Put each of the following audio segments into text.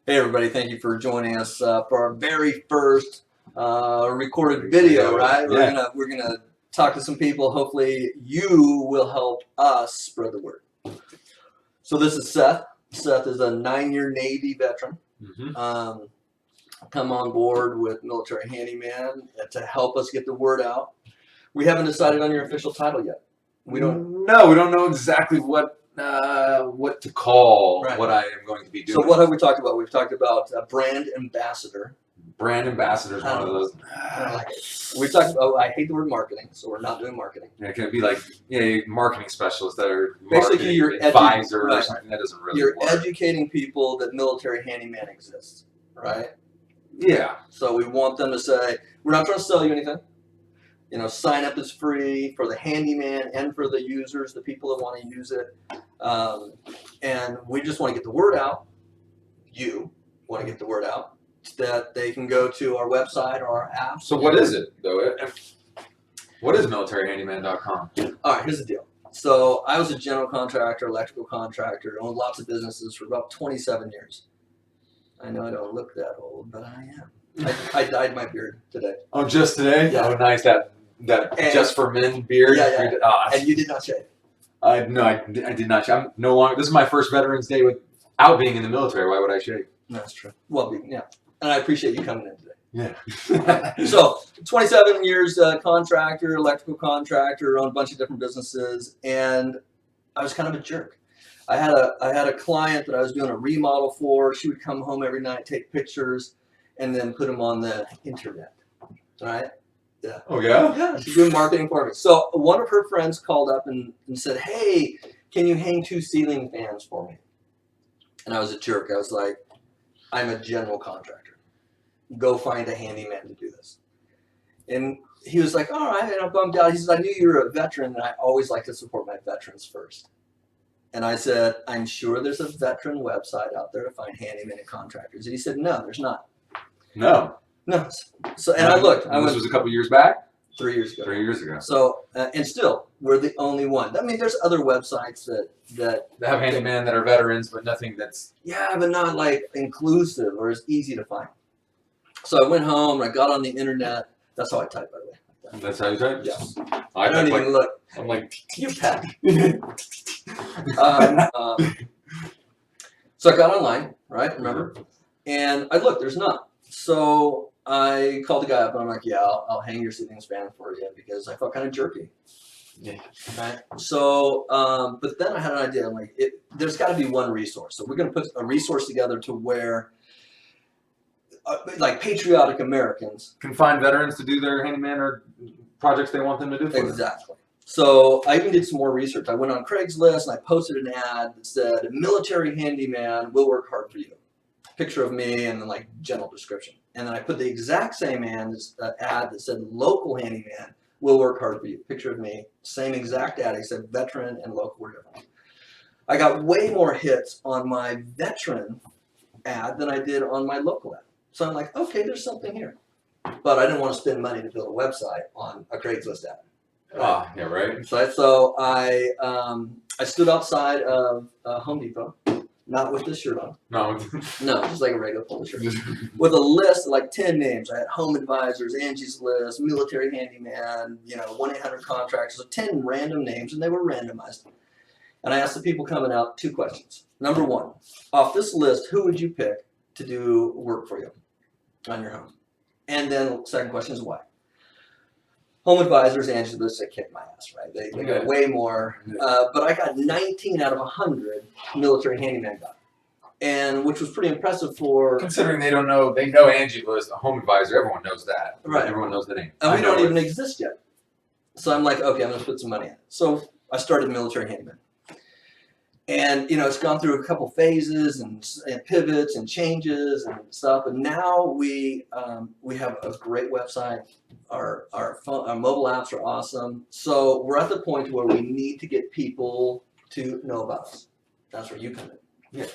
Hey everybody, thank you for joining us for our very first recorded video, right? Yeah. We're gonna talk to some people. Hopefully you will help us spread the word. So this is Seth. Seth is a 9-year Navy veteran. Come on board with Military Handyman to help us get the word out. We haven't decided on your official title yet. We don't know exactly what to call what I am going to be doing. So what have we talked about? We've talked about brand ambassador. Brand ambassador is one of those. I don't like it. We talked about. I hate the word marketing, so we're not doing marketing. Yeah, can it be like marketing specialists that are basically your advisor or something that doesn't really You're work. Educating people that Military Handyman exists, right? Yeah. So we want them to say, we're not trying to sell you anything. You know, sign up is free for the handyman and for the users, the people that want to use it. And we just want to get the word out. You want to get the word out that they can go to our website or our app. So what is it, though? What is militaryhandyman.com? All right, here's the deal. So I was a general contractor, electrical contractor, owned lots of businesses for about 27 years. I know I don't look that old, but I am. I dyed my beard today. Oh, just today? Yeah. Oh, nice. That and just for men beard. Yeah. And you did not shave. No, I did not shave. I'm no longer. This is my first Veterans Day without being in the military. Why would I shave? That's true. Well, yeah. And I appreciate you coming in today. Yeah. So, 27 years contractor, electrical contractor, owned a bunch of different businesses, and I was kind of a jerk. I had a client that I was doing a remodel for. She would come home every night, take pictures, and then put them on the internet. Right? Yeah. Oh yeah? Yeah, she's doing marketing for me. So one of her friends called up and said, hey, can you hang 2 ceiling fans for me? And I was a jerk. I was like, I'm a general contractor. Go find a handyman to do this. And he was like, all right, and I'm bummed out. He says, I knew you were a veteran, and I always like to support my veterans first. And I said, I'm sure there's a veteran website out there to find handyman and contractors. And he said, no, there's not. No. So, and I looked. This was a couple years back? 3 years ago. 3 years ago. So, and still, we're the only one. I mean, there's other websites that have handyman that are veterans, but nothing that's... Yeah, but not like inclusive or as easy to find. So I went home and I got on the internet. That's how I type, by the way. That's how you type? Yes. I don't even look. I'm like... You pat. So I got online, right? Remember? And I looked, there's none. So I called the guy up and I'm like, yeah, I'll hang your ceiling fan for you because I felt kind of jerky. Yeah. Right. So, but then I had an idea. I'm like, there's got to be one resource. So we're going to put a resource together to where, like, patriotic Americans can find veterans to do their handyman or projects they want them to do for them. Exactly. So I even did some more research. I went on Craigslist and I posted an ad that said, "Military handyman will work hard for you." Picture of me and then like general description. And then I put the exact same ad that said, "Local handyman will work hard for you." Picture of me, same exact ad, except veteran and local were different. I got way more hits on my veteran ad than I did on my local ad. So I'm like, okay, there's something here. But I didn't want to spend money to build a website on a Craigslist ad. Right? Yeah, right. So I stood outside of Home Depot, not with this shirt on. No, just like a regular polo shirt. With a list of like 10 names. I had Home Advisors, Angie's List, Military Handyman, 1-800 Contractors, so 10 random names, and they were randomized. And I asked the people coming out 2 questions. Number 1, off this list, who would you pick to do work for you on your home? And then second question is why? Home Advisors, Angie's List, they kicked my ass, right? They got way more. But I got 19 out of 100 Military Handyman got. And which was pretty impressive for... Considering they don't know, they know Angie's List, a Home Advisor, everyone knows that. Right. Everyone knows the name. And we don't even exist yet. So I'm like, okay, I'm going to put some money in it. So I started Military Handyman. And, it's gone through a couple phases and pivots and changes and stuff. And now we have a great website. Our mobile apps are awesome. So we're at the point where we need to get people to know about us. That's where you come in. Yeah.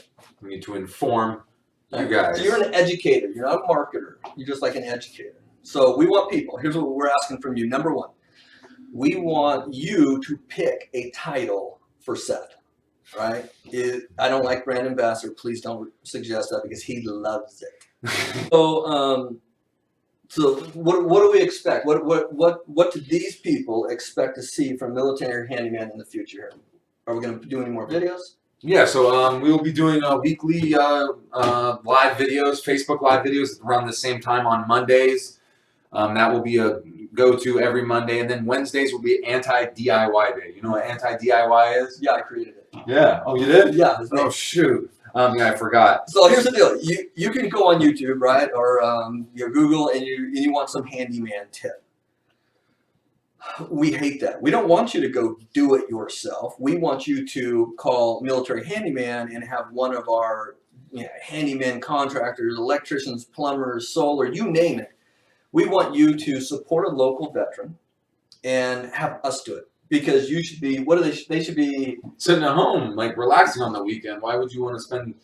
We need to inform you guys. So you're an educator. You're not a marketer. You're just like an educator. So we want people. Here's what we're asking from you. Number 1, we want you to pick a title for Seth. right? I don't like brand ambassador. Please don't suggest that because he loves it. So what do we expect? What do these people expect to see from military handyman in the future? Are we going to do any more videos? Yeah, so we will be doing weekly live videos, Facebook live videos around the same time on Mondays. That will be a go-to every Monday, and then Wednesdays will be anti-DIY day. You know what anti-DIY is? Yeah, I created it. Yeah. Oh, you did? Yeah. Oh, shoot. Yeah, I forgot. So here's the deal. You can go on YouTube, right, or you Google, and you want some handyman tip. We hate that. We don't want you to go do it yourself. We want you to call Military Handyman and have one of our handyman contractors, electricians, plumbers, solar, you name it. We want you to support a local veteran and have us do it. Because you should be, they should be sitting at home, like relaxing on the weekend. Why would you want to spend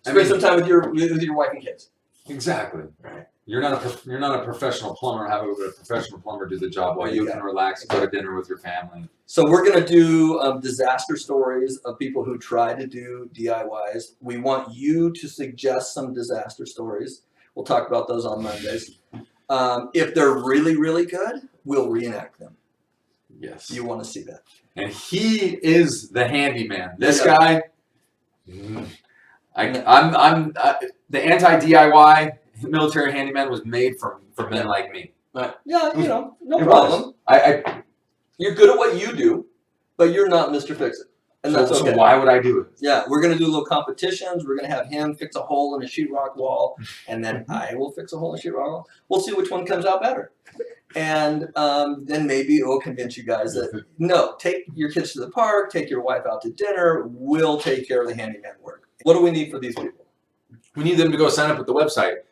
some time with your wife and kids? Exactly. Right. You're not a professional plumber. Have a professional plumber do the job while you can relax and go to dinner with your family. So we're gonna do disaster stories of people who try to do DIYs. We want you to suggest some disaster stories. We'll talk about those on Mondays. If they're really, really good, we'll reenact them. Yes. You want to see that. And he is the handyman. This guy, I'm the anti-DIY military handyman was made for men like me. Yeah, no problem. You're good at what you do, but you're not Mr. Fix-It. And that's okay. So why would I do it? Yeah, we're going to do little competitions. We're going to have him fix a hole in a sheetrock wall, and then I will fix a hole in a sheetrock wall. We'll see which one comes out better. And then maybe it will convince you guys that, no, take your kids to the park, take your wife out to dinner. We'll take care of the handyman work. What do we need for these people? We need them to go sign up at the website,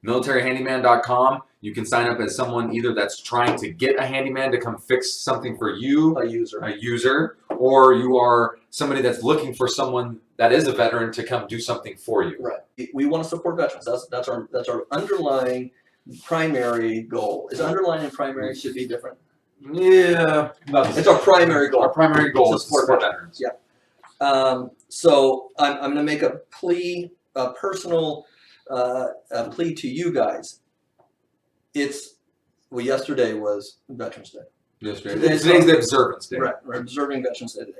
militaryhandyman.com. You can sign up as someone either that's trying to get a handyman to come fix something for you, a user, or you are somebody that's looking for someone that is a veteran to come do something for you. Right. We want to support veterans. That's our underlying primary goal. Is underlying and primary should be different? Yeah. It's our primary goal. Our primary goal is to support veterans. Yeah. So I'm going to make a plea, a personal plea to you guys. Yesterday was Veterans Day. Today's the Observance Day. Right, we're observing Veterans Day today.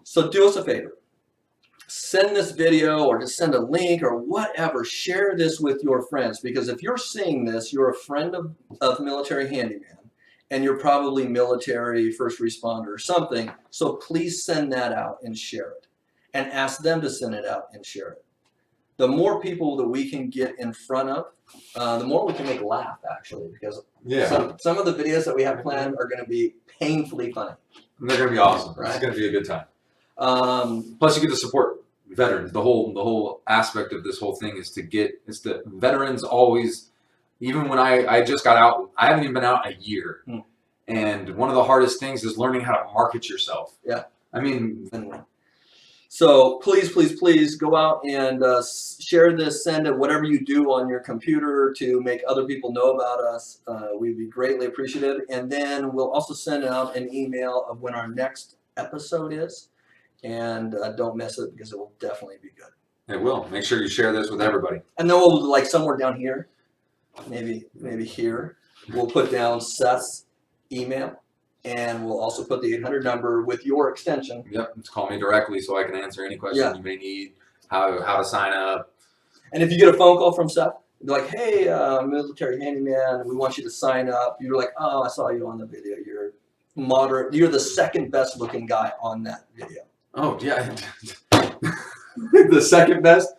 So do us a favor. Send this video or just send a link or whatever. Share this with your friends, because if you're seeing this, you're a friend of Military Handyman and you're probably military, first responder or something. So please send that out and share it, and ask them to send it out and share it. The more people that we can get in front of, the more we can make laugh, actually, because some of the videos that we have planned are going to be painfully funny. And they're going to be awesome. Right? It's going to be a good time. Plus, you get to support veterans. The whole aspect of this whole thing is the veterans always, even when I just got out, I haven't even been out a year. And one of the hardest things is learning how to market yourself. Yeah. I mean, so please, please, please go out and share this, send it, whatever you do on your computer to make other people know about us. We'd be greatly appreciative. And then we'll also send out an email of when our next episode is. And don't miss it, because it will definitely be good. It will. Make sure you share this with everybody. And then we'll, like, somewhere down here, maybe here, we'll put down Seth's email. And we'll also put the 800 number with your extension. Yep, just call me directly so I can answer any question you may need, how to sign up. And if you get a phone call from Seth, they're like, hey, Military Handyman, we want you to sign up. You're like, oh, I saw you on the video. You're moderate. You're the second best looking guy on that video. Oh, yeah. The second best?